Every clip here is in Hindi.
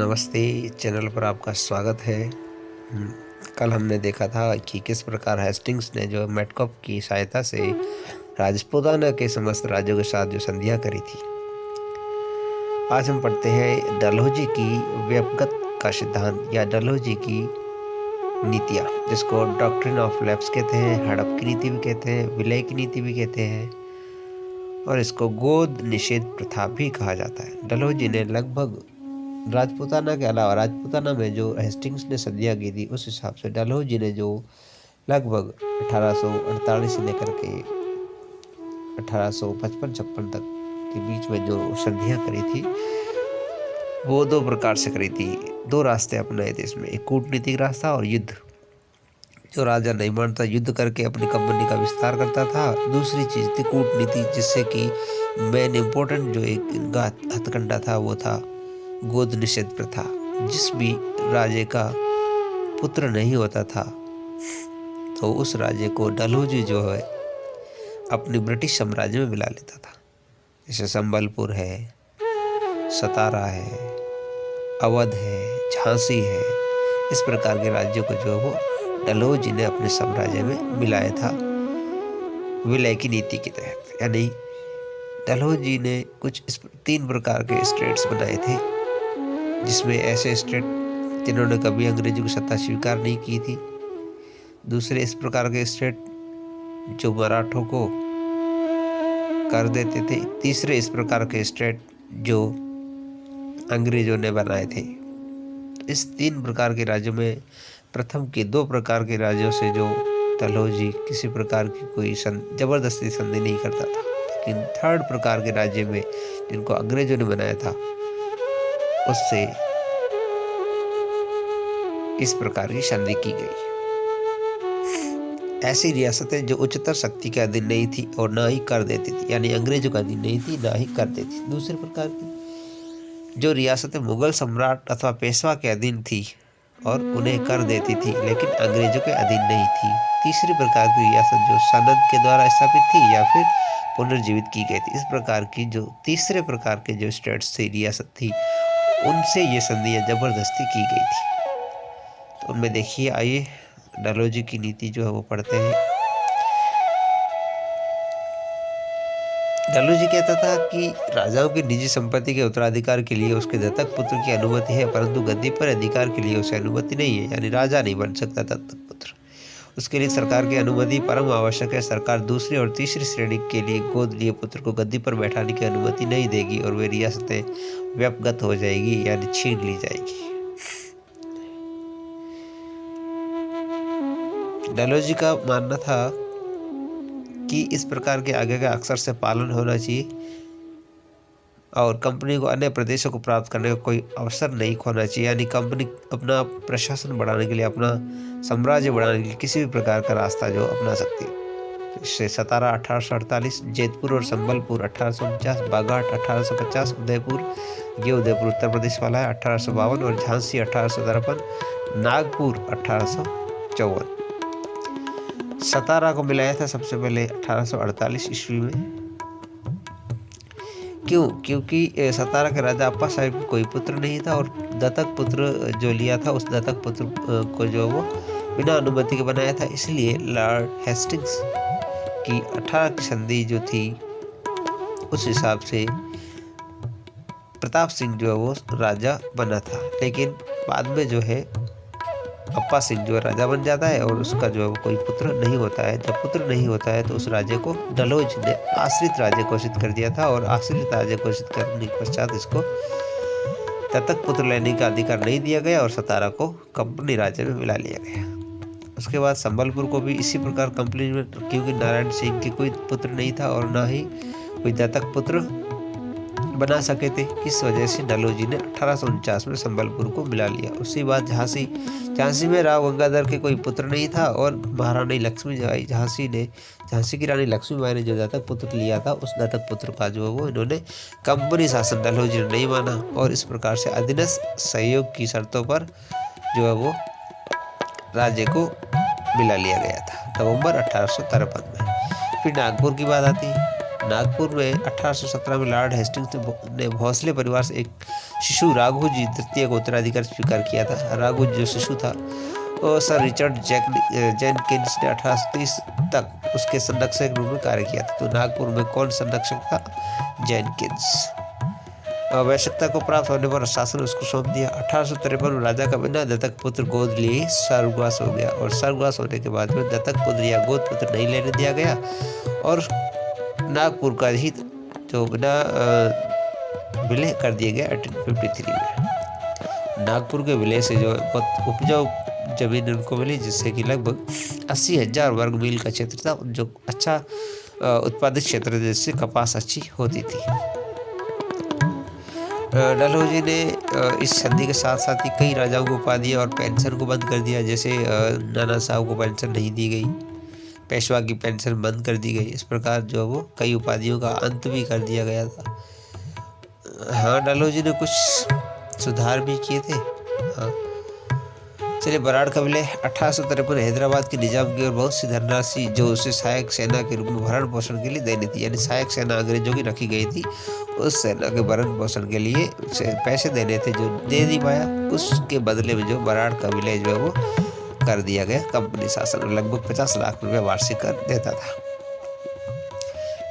नमस्ते, चैनल पर आपका स्वागत है। कल हमने देखा था कि किस प्रकार हेस्टिंग्स ने जो मेटकॉप की सहायता से राजपूताना के समस्त राज्यों के साथ जो संधियां करी थी। आज हम पढ़ते हैं डलहौजी की व्यपगत का सिद्धांत या डलहौजी की नीतियाँ, जिसको डॉक्ट्रिन ऑफ लैप्स कहते हैं, हड़प की नीति भी कहते हैं, विलय की नीति भी कहते हैं और इसको गोद निषेध प्रथा भी कहा जाता है। डलहौजी ने लगभग राजपूताना के अलावा राजपूताना में जो हेस्टिंग्स ने संधियां की थी, उस हिसाब से डलहौजी ने जो लगभग 1848 से लेकर के 1855-56 तक के बीच में जो संधियां करी थी, वो दो प्रकार से करी थी। दो रास्ते अपनाए थे इसमें, एक कूटनीतिक रास्ता और युद्ध। जो राजा नहीं मानता युद्ध करके अपनी कंपनी का विस्तार करता था। दूसरी चीज थी कूटनीति, जिससे कि मेन इम्पोर्टेंट जो एक इनका हथकंडा था वो था गोद निषेध प्रथा। जिस भी राजे का पुत्र नहीं होता था तो उस राजे को डलहौजी जो है अपनी ब्रिटिश साम्राज्य में मिला लेता था। जैसे संबलपुर है, सतारा है, अवध है, झांसी है, इस प्रकार के राज्यों को जो है वो डलहौजी ने अपने साम्राज्य में मिलाया था विलय की नीति के तहत। यानी डलहौजी ने कुछ तीन प्रकार के स्टेट्स बनाए थे, जिसमें ऐसे स्टेट जिन्होंने कभी अंग्रेजों की सत्ता स्वीकार नहीं की थी, दूसरे इस प्रकार के स्टेट जो मराठों को कर देते थे, तीसरे इस प्रकार के स्टेट जो अंग्रेजों ने बनाए थे। इस तीन प्रकार के राज्यों में प्रथम के दो प्रकार के राज्यों से जो डलहौजी किसी प्रकार की कोई जबरदस्ती संधि नहीं करता था, लेकिन थर्ड प्रकार के राज्य में जिनको अंग्रेजों ने बनाया था, उससे इस प्रकार की संधि की गई। ऐसी रियासतें जो उच्चतर शक्ति के अधीन नहीं थी और ना ही कर देती थी, यानी अंग्रेजों के अधीन नहीं थी ना ही कर देती थी। दूसरे प्रकार की जो रियासतें मुगल सम्राट अथवा पेशवा के अधीन थी और उन्हें कर देती थी, लेकिन अंग्रेजों के अधीन नहीं थी। तीसरी प्रकार की रियासत जो सनद के द्वारा स्थापित थी या फिर पुनर्जीवित की गई थी। इस प्रकार की जो तीसरे प्रकार के जो स्टेट्स थी, रियासत थी, उनसे ये संधियां जबरदस्ती की गई थी। तो उनमें देखिए, आइए डलहौजी की नीति जो है वो पढ़ते हैं। डलहौजी कहता था कि राजाओं की निजी संपत्ति के उत्तराधिकार के लिए उसके दत्तक पुत्र की अनुमति है, परंतु गद्दी पर अधिकार के लिए उसे अनुमति नहीं है। यानी राजा नहीं बन सकता दत्तक पुत्र, उसके लिए सरकार की अनुमति परम आवश्यक है। सरकार दूसरी और तीसरी श्रेणी के लिए गोद लिए पुत्र को गद्दी पर बैठाने की अनुमति नहीं देगी और वे रियासतें व्यपगत हो जाएगी, यानी छीन ली जाएगी। डलहौजी का मानना था कि इस प्रकार के आगे का अक्सर से पालन होना चाहिए और कंपनी को अन्य प्रदेशों को प्राप्त करने का कोई अवसर नहीं खोना चाहिए। यानी कंपनी अपना प्रशासन बढ़ाने के लिए, अपना साम्राज्य बढ़ाने के लिए किसी भी प्रकार का रास्ता जो अपना सकती है। इससे सतारा 1848, जैतपुर और संबलपुर 1849, बागाट 1850, उदयपुर, ये उदयपुर उत्तर प्रदेश वाला है, 1852 और झांसी 1853, नागपुर 1854। सतारा को मिलाया था सबसे पहले 1848 ईस्वी में। क्यों? क्योंकि सतारा के राजा अप्पा साहिब को कोई पुत्र नहीं था और दत्तक पुत्र जो लिया था, उस दत्तक पुत्र को जो वो बिना अनुमति के बनाया था। इसलिए लॉर्ड हेस्टिंग्स की 18 की संधि जो थी, उस हिसाब से प्रताप सिंह जो है वो राजा बना था। लेकिन बाद में जो है अप्पा सिंह जो राजा बन जाता है और उसका जो है कोई पुत्र नहीं होता है। जब पुत्र नहीं होता है तो उस राज्य को डलहौजी ने आश्रित राज्य घोषित कर दिया था और आश्रित राज्य घोषित करने के पश्चात इसको दत्तक पुत्र लेने का अधिकार नहीं दिया गया और सतारा को कंपनी राज्य में मिला लिया गया। उसके बाद संबलपुर को भी इसी प्रकार कंपनी में, क्योंकि नारायण सिंह के कोई पुत्र नहीं था और ना ही कोई दत्तक पुत्र बना सके थे, इस वजह से डलहौजी ने 1849 में संबलपुर को मिला लिया। उसी बाद झांसी में राव गंगाधर के कोई पुत्र नहीं था और महारानी लक्ष्मीबाई, झांसी की रानी लक्ष्मीबाई ने जो दत्तक पुत्र लिया था, उस दत्तक पुत्र का जो है वो इन्होंने कंपनी शासन डलहौजी ने नहीं माना और इस प्रकार से अधीनस्थ सहयोग की शर्तों पर जो है वो राज्य को मिला लिया गया था नवंबर 1853 में। फिर नागपुर की बात आती है। नागपुर में 1817 में लॉर्ड हेस्टिंग्स ने भोसले परिवार से एक शिशु राघोजी तृतीय को उत्तराधिकारी स्वीकार किया था। राघोजी जो शिशु था और सर रिचर्ड जेनकिंस ने 1830 तक उसके संरक्षक के रूप में कार्य किया था। तो नागपुर में कौन संरक्षक था? जेनकिंस। आवश्यकता को प्राप्त होने पर शासन उसको सौंप दिया। 1853 में राजा का बिना दत्तक पुत्र गोद लिए स्वर्गवास हो गया और स्वर्गवास होने के बाद में दत्तक पुत्र या गोद पुत्र नहीं लेने दिया गया और नागपुर का ही जो बिना विलय कर दिया गया 1853 में। नागपुर के विलय से जो उपजाऊ जमीन उनको मिली, जिससे कि लगभग 80,000 वर्ग मील का क्षेत्र था, जो अच्छा उत्पादित क्षेत्र, जिससे कपास अच्छी होती थी। डलहौजी ने इस संधि के साथ साथ ही कई राजाओं को उपाधि और पेंशन को बंद कर दिया। जैसे नाना साहब को पेंशन नहीं दी गई, पेशवा की पेंशन बंद कर दी गई। इस प्रकार जो वो कई उपाधियों का अंत भी कर दिया गया था। हाँ, डलहौजी ने कुछ सुधार भी किए थे। हाँ, चलिए, बराड़ का विलय 1853 हैदराबाद के निजाम की ओर बहुत सी धनराशि जो उसे सहायक सेना के रूप में भरण पोषण के लिए देनी थी, यानी सहायक सेना अंग्रेजों की रखी गई थी, उस सेना के भरण पोषण के लिए पैसे देने थे, जो दे नहीं पाया। उसके बदले में जो बराड़ का विलय जो है वो कर दिया गया। कंपनी शासन लगभग 50 लाख रुपये वार्षिक कर देता था।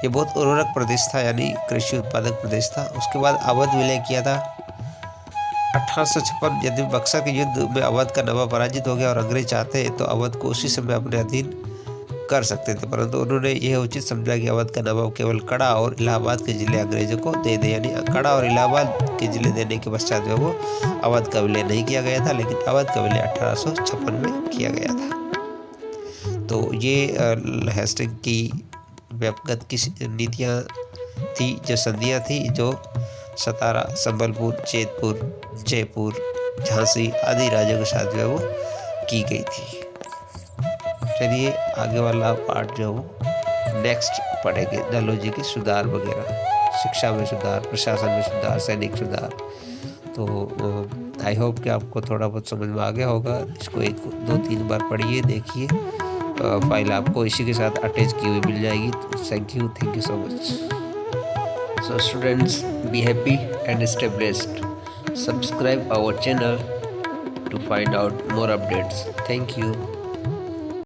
ये बहुत उर्वरक प्रदेश था, यानी कृषि उत्पादक प्रदेश था। उसके बाद अवध विलय किया था 1856। यदि बक्सर के युद्ध में अवध का नवाब पराजित हो गया और अंग्रेज चाहते तो अवध को उसी समय अपने अधीन कर सकते थे, परंतु उन्होंने यह उचित समझा कि अवध का नवाब केवल कड़ा और इलाहाबाद के जिले अंग्रेजों को दे दे, यानी कड़ा और इलाहाबाद के जिले देने के पश्चात जो वो अवध का विलय नहीं किया गया था, लेकिन अवध का विलय 1856 में किया गया था। तो ये हेस्टिंग की व्यक्तिगत की नीतियाँ थी, जो संधियाँ थी, जो सतारा, संबलपुर, जेतपुर, जयपुर, झांसी आदि राज्यों के साथ जो है वो की गई थी। चलिए, आगे वाला पार्ट जो है वो नेक्स्ट पढ़ेंगे। डलहौजी के सुधार वगैरह, शिक्षा में सुधार, प्रशासन में सुधार, सैनिक सुधार। तो आई होप कि आपको थोड़ा बहुत समझ में आ गया होगा। इसको 1, 2, 3 बार पढ़िए, देखिए। फाइल आपको इसी के साथ अटैच की हुई मिल जाएगी। Thank you so much. So students, be happy and stay blessed. Subscribe our channel to find out more updates. Thank you.